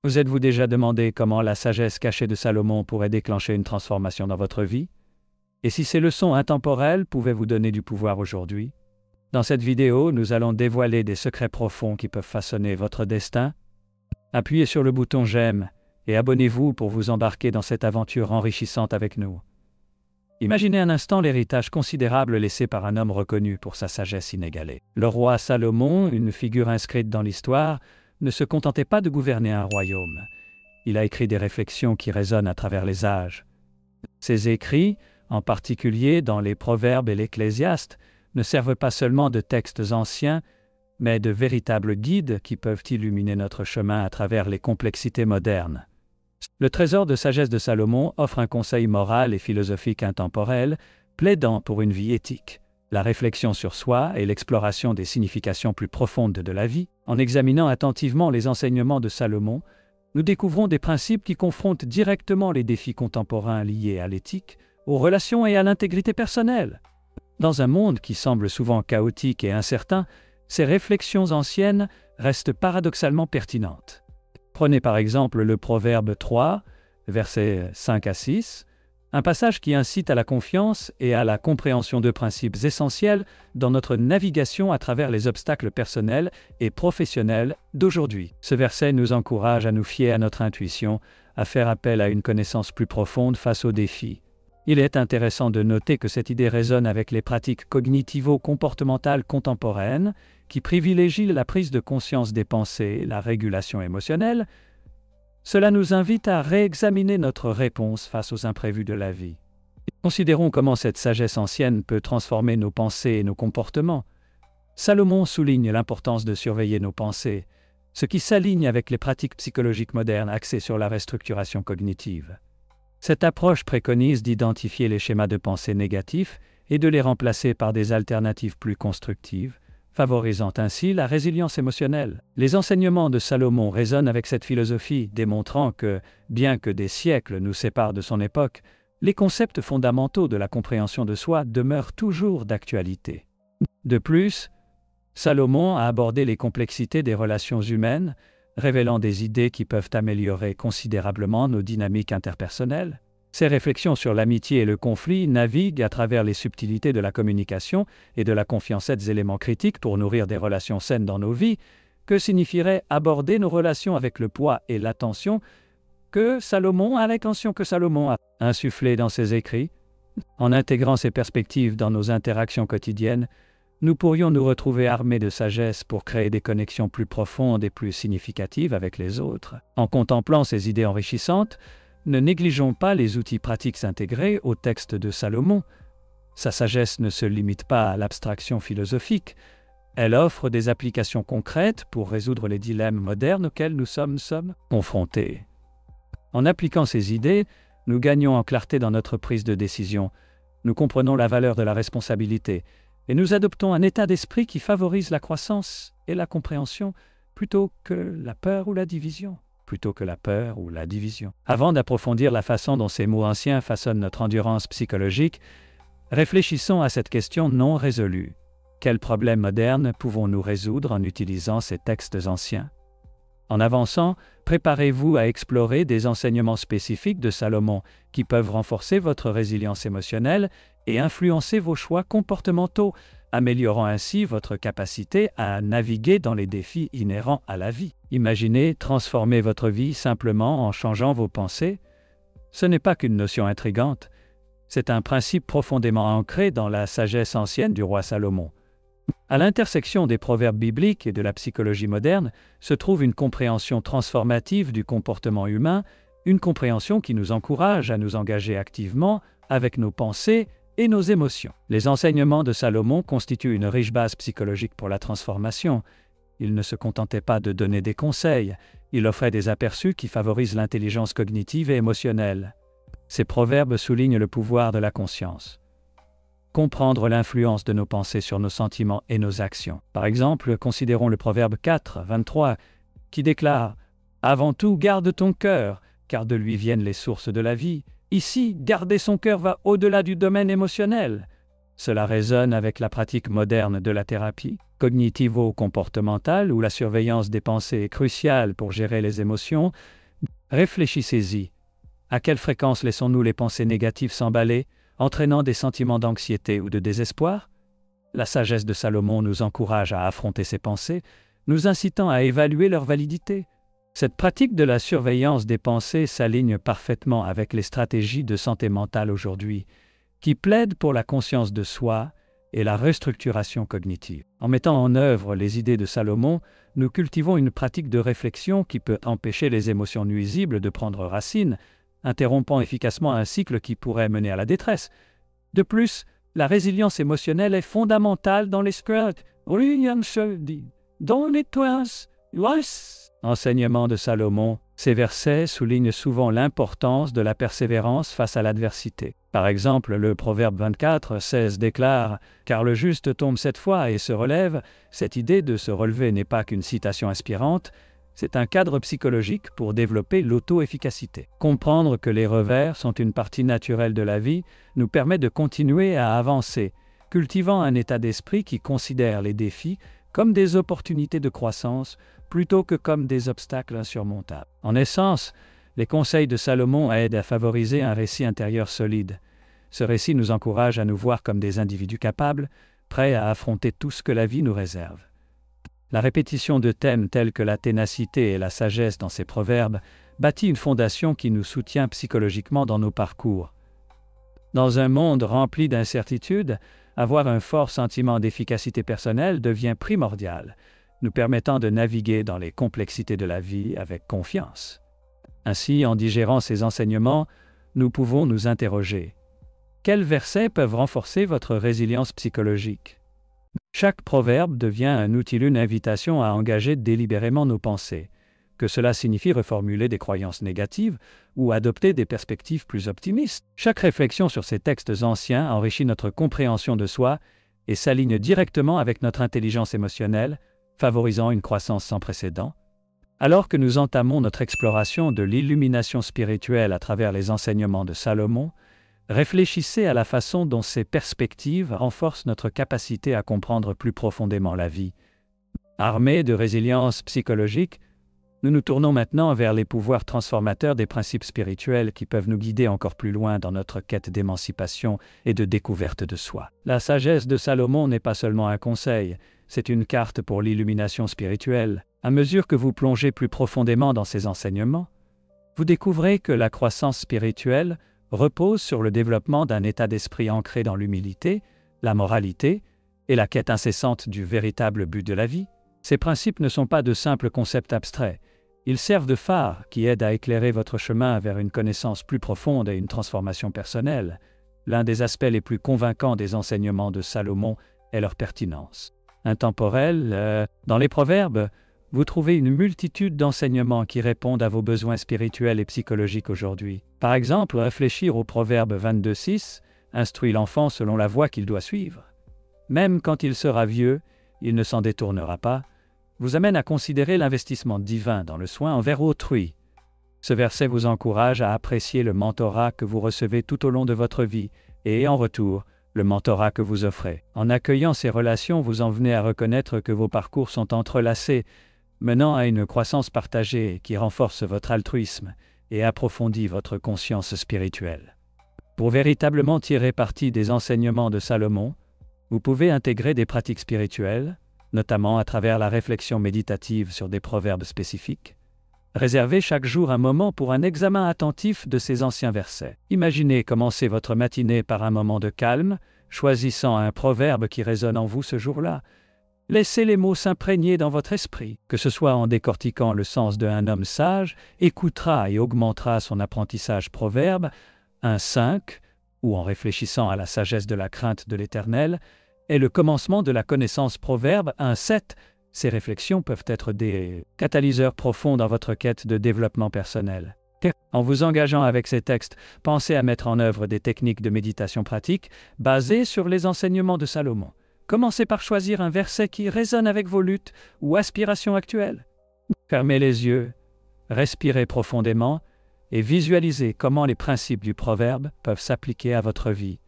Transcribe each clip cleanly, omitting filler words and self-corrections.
Vous êtes-vous déjà demandé comment la sagesse cachée de Salomon pourrait déclencher une transformation dans votre vie? Et si ces leçons intemporelles pouvaient vous donner du pouvoir aujourd'hui? Dans cette vidéo, nous allons dévoiler des secrets profonds qui peuvent façonner votre destin. Appuyez sur le bouton j'aime et abonnez-vous pour vous embarquer dans cette aventure enrichissante avec nous. Imaginez un instant l'héritage considérable laissé par un homme reconnu pour sa sagesse inégalée. Le roi Salomon, une figure inscrite dans l'histoire, ne se contentait pas de gouverner un royaume. Il a écrit des réflexions qui résonnent à travers les âges. Ses écrits, en particulier dans les Proverbes et l'Ecclésiaste, ne servent pas seulement de textes anciens, mais de véritables guides qui peuvent illuminer notre chemin à travers les complexités modernes. Le trésor de sagesse de Salomon offre un conseil moral et philosophique intemporel, plaidant pour une vie éthique, la réflexion sur soi et l'exploration des significations plus profondes de la vie. En examinant attentivement les enseignements de Salomon, nous découvrons des principes qui confrontent directement les défis contemporains liés à l'éthique, aux relations et à l'intégrité personnelle. Dans un monde qui semble souvent chaotique et incertain, ces réflexions anciennes restent paradoxalement pertinentes. Prenez par exemple le Proverbe 3, versets 5 à 6, un passage qui incite à la confiance et à la compréhension de principes essentiels dans notre navigation à travers les obstacles personnels et professionnels d'aujourd'hui. Ce verset nous encourage à nous fier à notre intuition, à faire appel à une connaissance plus profonde face aux défis. Il est intéressant de noter que cette idée résonne avec les pratiques cognitivo-comportementales contemporaines qui privilégient la prise de conscience des pensées et la régulation émotionnelle. Cela nous invite à réexaminer notre réponse face aux imprévus de la vie. Considérons comment cette sagesse ancienne peut transformer nos pensées et nos comportements. Salomon souligne l'importance de surveiller nos pensées, ce qui s'aligne avec les pratiques psychologiques modernes axées sur la restructuration cognitive. Cette approche préconise d'identifier les schémas de pensée négatifs et de les remplacer par des alternatives plus constructives, favorisant ainsi la résilience émotionnelle. Les enseignements de Salomon résonnent avec cette philosophie, démontrant que, bien que des siècles nous séparent de son époque, les concepts fondamentaux de la compréhension de soi demeurent toujours d'actualité. De plus, Salomon a abordé les complexités des relations humaines, révélant des idées qui peuvent améliorer considérablement nos dynamiques interpersonnelles. Ces réflexions sur l'amitié et le conflit naviguent à travers les subtilités de la communication et de la confiance, éléments critiques pour nourrir des relations saines dans nos vies. Que signifierait aborder nos relations avec le poids et l'attention que Salomon a insufflé dans ses écrits? En intégrant ces perspectives dans nos interactions quotidiennes, nous pourrions nous retrouver armés de sagesse pour créer des connexions plus profondes et plus significatives avec les autres. En contemplant ces idées enrichissantes, ne négligeons pas les outils pratiques intégrés au texte de Salomon. Sa sagesse ne se limite pas à l'abstraction philosophique. Elle offre des applications concrètes pour résoudre les dilemmes modernes auxquels nous sommes confrontés. En appliquant ces idées, nous gagnons en clarté dans notre prise de décision. Nous comprenons la valeur de la responsabilité et nous adoptons un état d'esprit qui favorise la croissance et la compréhension plutôt que la peur ou la division. Avant d'approfondir la façon dont ces mots anciens façonnent notre endurance psychologique, réfléchissons à cette question non résolue. Quels problèmes modernes pouvons-nous résoudre en utilisant ces textes anciens? En avançant, préparez-vous à explorer des enseignements spécifiques de Salomon qui peuvent renforcer votre résilience émotionnelle et influencer vos choix comportementaux, améliorant ainsi votre capacité à naviguer dans les défis inhérents à la vie. Imaginez transformer votre vie simplement en changeant vos pensées. Ce n'est pas qu'une notion intrigante, c'est un principe profondément ancré dans la sagesse ancienne du roi Salomon. À l'intersection des proverbes bibliques et de la psychologie moderne se trouve une compréhension transformative du comportement humain, une compréhension qui nous encourage à nous engager activement avec nos pensées et nos émotions. Les enseignements de Salomon constituent une riche base psychologique pour la transformation. Il ne se contentait pas de donner des conseils, il offrait des aperçus qui favorisent l'intelligence cognitive et émotionnelle. Ces proverbes soulignent le pouvoir de la conscience. Comprendre l'influence de nos pensées sur nos sentiments et nos actions. Par exemple, considérons le Proverbe 4, 23, qui déclare « Avant tout, garde ton cœur, car de lui viennent les sources de la vie. » Ici, garder son cœur va au-delà du domaine émotionnel. Cela résonne avec la pratique moderne de la thérapie cognitivo-comportementale où la surveillance des pensées est cruciale pour gérer les émotions. Réfléchissez-y. À quelle fréquence laissons-nous les pensées négatives s'emballer, entraînant des sentiments d'anxiété ou de désespoir? La sagesse de Salomon nous encourage à affronter ces pensées, nous incitant à évaluer leur validité. Cette pratique de la surveillance des pensées s'aligne parfaitement avec les stratégies de santé mentale aujourd'hui, qui plaident pour la conscience de soi et la restructuration cognitive. En mettant en œuvre les idées de Salomon, nous cultivons une pratique de réflexion qui peut empêcher les émotions nuisibles de prendre racine, interrompant efficacement un cycle qui pourrait mener à la détresse. De plus, la résilience émotionnelle est fondamentale dans les enseignements de Salomon. Ces versets soulignent souvent l'importance de la persévérance face à l'adversité. Par exemple, le Proverbe 24:16 déclare « Car le juste tombe 7 fois et se relève ». Cette idée de se relever n'est pas qu'une citation inspirante, c'est un cadre psychologique pour développer l'auto-efficacité. Comprendre que les revers sont une partie naturelle de la vie nous permet de continuer à avancer, cultivant un état d'esprit qui considère les défis comme des opportunités de croissance plutôt que comme des obstacles insurmontables. En essence, les conseils de Salomon aident à favoriser un récit intérieur solide. Ce récit nous encourage à nous voir comme des individus capables, prêts à affronter tout ce que la vie nous réserve. La répétition de thèmes tels que la ténacité et la sagesse dans ces proverbes bâtit une fondation qui nous soutient psychologiquement dans nos parcours. Dans un monde rempli d'incertitudes, avoir un fort sentiment d'efficacité personnelle devient primordial, nous permettant de naviguer dans les complexités de la vie avec confiance. Ainsi, en digérant ces enseignements, nous pouvons nous interroger. Quels versets peuvent renforcer votre résilience psychologique? Chaque proverbe devient un outil, une invitation à engager délibérément nos pensées, que cela signifie reformuler des croyances négatives ou adopter des perspectives plus optimistes. Chaque réflexion sur ces textes anciens enrichit notre compréhension de soi et s'aligne directement avec notre intelligence émotionnelle, favorisant une croissance sans précédent. Alors que nous entamons notre exploration de l'illumination spirituelle à travers les enseignements de Salomon, réfléchissez à la façon dont ces perspectives renforcent notre capacité à comprendre plus profondément la vie. Armés de résilience psychologique, nous nous tournons maintenant vers les pouvoirs transformateurs des principes spirituels qui peuvent nous guider encore plus loin dans notre quête d'émancipation et de découverte de soi. La sagesse de Salomon n'est pas seulement un conseil, c'est une carte pour l'illumination spirituelle. À mesure que vous plongez plus profondément dans ces enseignements, vous découvrez que la croissance spirituelle repose sur le développement d'un état d'esprit ancré dans l'humilité, la moralité et la quête incessante du véritable but de la vie. Ces principes ne sont pas de simples concepts abstraits, ils servent de phare qui aident à éclairer votre chemin vers une connaissance plus profonde et une transformation personnelle. L'un des aspects les plus convaincants des enseignements de Salomon est leur pertinence. Intemporelle, dans les proverbes, vous trouvez une multitude d'enseignements qui répondent à vos besoins spirituels et psychologiques aujourd'hui. Par exemple, réfléchir au proverbe 22:6 instruit l'enfant selon la voie qu'il doit suivre. Même quand il sera vieux, il ne s'en détournera pas, vous amène à considérer l'investissement divin dans le soin envers autrui. Ce verset vous encourage à apprécier le mentorat que vous recevez tout au long de votre vie et, en retour, le mentorat que vous offrez. En accueillant ces relations, vous en venez à reconnaître que vos parcours sont entrelacés, menant à une croissance partagée qui renforce votre altruisme et approfondit votre conscience spirituelle. Pour véritablement tirer parti des enseignements de Salomon, vous pouvez intégrer des pratiques spirituelles, notamment à travers la réflexion méditative sur des proverbes spécifiques. Réservez chaque jour un moment pour un examen attentif de ces anciens versets. Imaginez commencer votre matinée par un moment de calme, choisissant un proverbe qui résonne en vous ce jour-là. Laissez les mots s'imprégner dans votre esprit, que ce soit en décortiquant le sens d'un homme sage, écoutera et augmentera son apprentissage proverbe, un 5, ou en réfléchissant à la sagesse de la crainte de l'Éternel, est le commencement de la connaissance proverbe, un 7. Ces réflexions peuvent être des catalyseurs profonds dans votre quête de développement personnel. En vous engageant avec ces textes, pensez à mettre en œuvre des techniques de méditation pratique basées sur les enseignements de Salomon. Commencez par choisir un verset qui résonne avec vos luttes ou aspirations actuelles. Fermez les yeux, respirez profondément et visualisez comment les principes du proverbe peuvent s'appliquer à votre vie.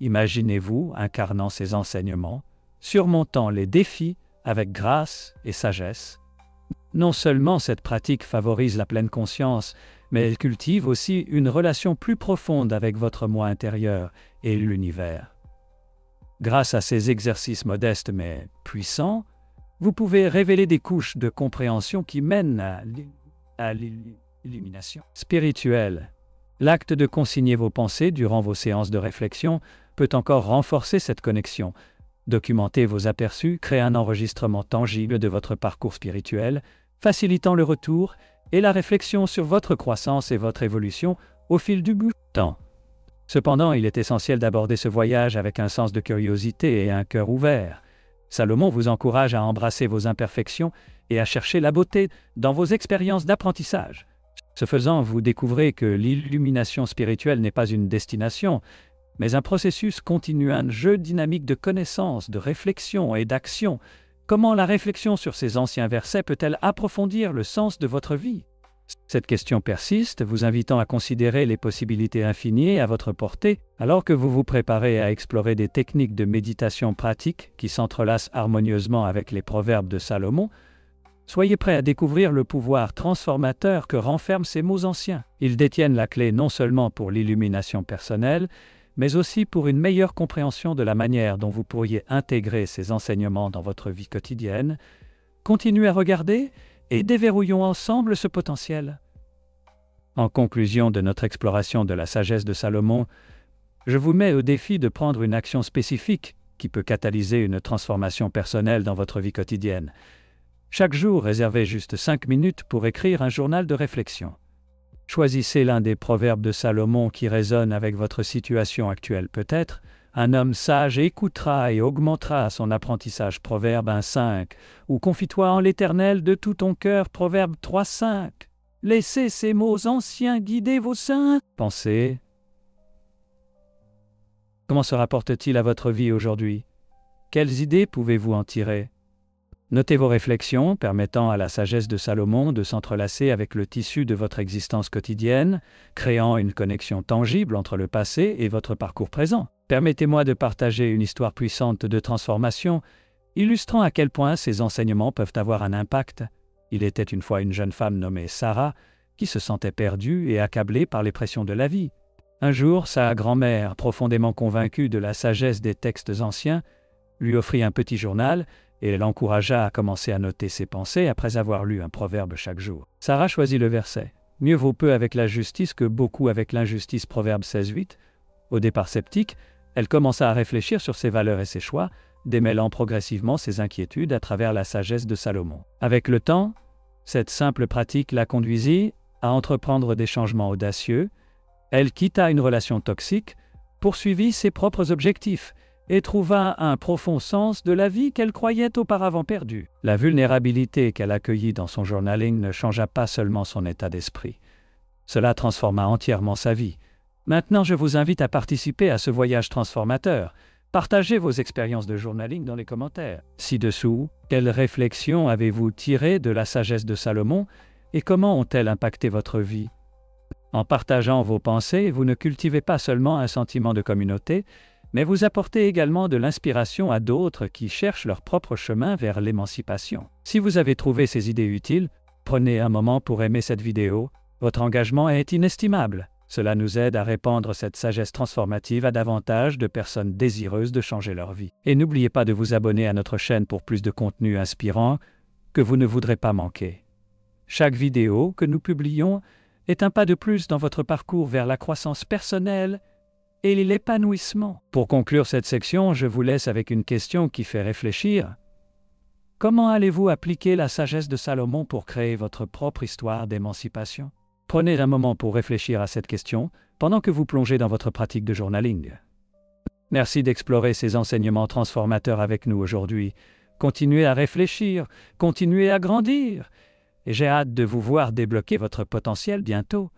Imaginez-vous incarnant ces enseignements, surmontant les défis avec grâce et sagesse. Non seulement cette pratique favorise la pleine conscience, mais elle cultive aussi une relation plus profonde avec votre moi intérieur et l'univers. Grâce à ces exercices modestes mais puissants, vous pouvez révéler des couches de compréhension qui mènent à l'illumination spirituelle. L'acte de consigner vos pensées durant vos séances de réflexion peut encore renforcer cette connexion. Documenter vos aperçus crée un enregistrement tangible de votre parcours spirituel, facilitant le retour et la réflexion sur votre croissance et votre évolution au fil du temps. Cependant, il est essentiel d'aborder ce voyage avec un sens de curiosité et un cœur ouvert. Salomon vous encourage à embrasser vos imperfections et à chercher la beauté dans vos expériences d'apprentissage. Ce faisant, vous découvrez que l'illumination spirituelle n'est pas une destination, mais un processus continu, un jeu dynamique de connaissances, de réflexion et d'action. Comment la réflexion sur ces anciens versets peut-elle approfondir le sens de votre vie? Cette question persiste, vous invitant à considérer les possibilités infinies à votre portée, alors que vous vous préparez à explorer des techniques de méditation pratiques qui s'entrelacent harmonieusement avec les proverbes de Salomon. Soyez prêts à découvrir le pouvoir transformateur que renferment ces mots anciens. Ils détiennent la clé non seulement pour l'illumination personnelle, mais aussi pour une meilleure compréhension de la manière dont vous pourriez intégrer ces enseignements dans votre vie quotidienne. Continuez à regarder et déverrouillons ensemble ce potentiel. En conclusion de notre exploration de la sagesse de Salomon, je vous mets au défi de prendre une action spécifique qui peut catalyser une transformation personnelle dans votre vie quotidienne. Chaque jour, réservez juste 5 minutes pour écrire un journal de réflexion. Choisissez l'un des proverbes de Salomon qui résonne avec votre situation actuelle. Peut-être, un homme sage écoutera et augmentera son apprentissage. Proverbe 1,5. Ou confie-toi en l'Éternel de tout ton cœur. Proverbe 3,5. Laissez ces mots anciens guider vos saintes pensées. Comment se rapporte-t-il à votre vie aujourd'hui? Quelles idées pouvez-vous en tirer? Notez vos réflexions permettant à la sagesse de Salomon de s'entrelacer avec le tissu de votre existence quotidienne, créant une connexion tangible entre le passé et votre parcours présent. Permettez-moi de partager une histoire puissante de transformation, illustrant à quel point ces enseignements peuvent avoir un impact. Il était une fois une jeune femme nommée Sarah qui se sentait perdue et accablée par les pressions de la vie. Un jour, sa grand-mère, profondément convaincue de la sagesse des textes anciens, lui offrit un petit journal et l'encouragea à commencer à noter ses pensées après avoir lu un proverbe chaque jour. Sarah choisit le verset « Mieux vaut peu avec la justice que beaucoup avec l'injustice » Proverbe 16,8. Au départ sceptique, elle commença à réfléchir sur ses valeurs et ses choix, démêlant progressivement ses inquiétudes à travers la sagesse de Salomon. Avec le temps, cette simple pratique la conduisit à entreprendre des changements audacieux. Elle quitta une relation toxique, poursuivit ses propres objectifs et trouva un profond sens de la vie qu'elle croyait auparavant perdue. La vulnérabilité qu'elle accueillit dans son journaling ne changea pas seulement son état d'esprit. Cela transforma entièrement sa vie. Maintenant, je vous invite à participer à ce voyage transformateur. Partagez vos expériences de journaling dans les commentaires. Ci-dessous, quelles réflexions avez-vous tirées de la sagesse de Salomon et comment ont-elles impacté votre vie? En partageant vos pensées, vous ne cultivez pas seulement un sentiment de communauté, mais vous apportez également de l'inspiration à d'autres qui cherchent leur propre chemin vers l'émancipation. Si vous avez trouvé ces idées utiles, prenez un moment pour aimer cette vidéo. Votre engagement est inestimable. Cela nous aide à répandre cette sagesse transformative à davantage de personnes désireuses de changer leur vie. Et n'oubliez pas de vous abonner à notre chaîne pour plus de contenu inspirant que vous ne voudrez pas manquer. Chaque vidéo que nous publions est un pas de plus dans votre parcours vers la croissance personnelle et l'épanouissement. Pour conclure cette section, je vous laisse avec une question qui fait réfléchir. Comment allez-vous appliquer la sagesse de Salomon pour créer votre propre histoire d'émancipation? Prenez un moment pour réfléchir à cette question pendant que vous plongez dans votre pratique de journaling. Merci d'explorer ces enseignements transformateurs avec nous aujourd'hui. Continuez à réfléchir, continuez à grandir. Et j'ai hâte de vous voir débloquer votre potentiel bientôt.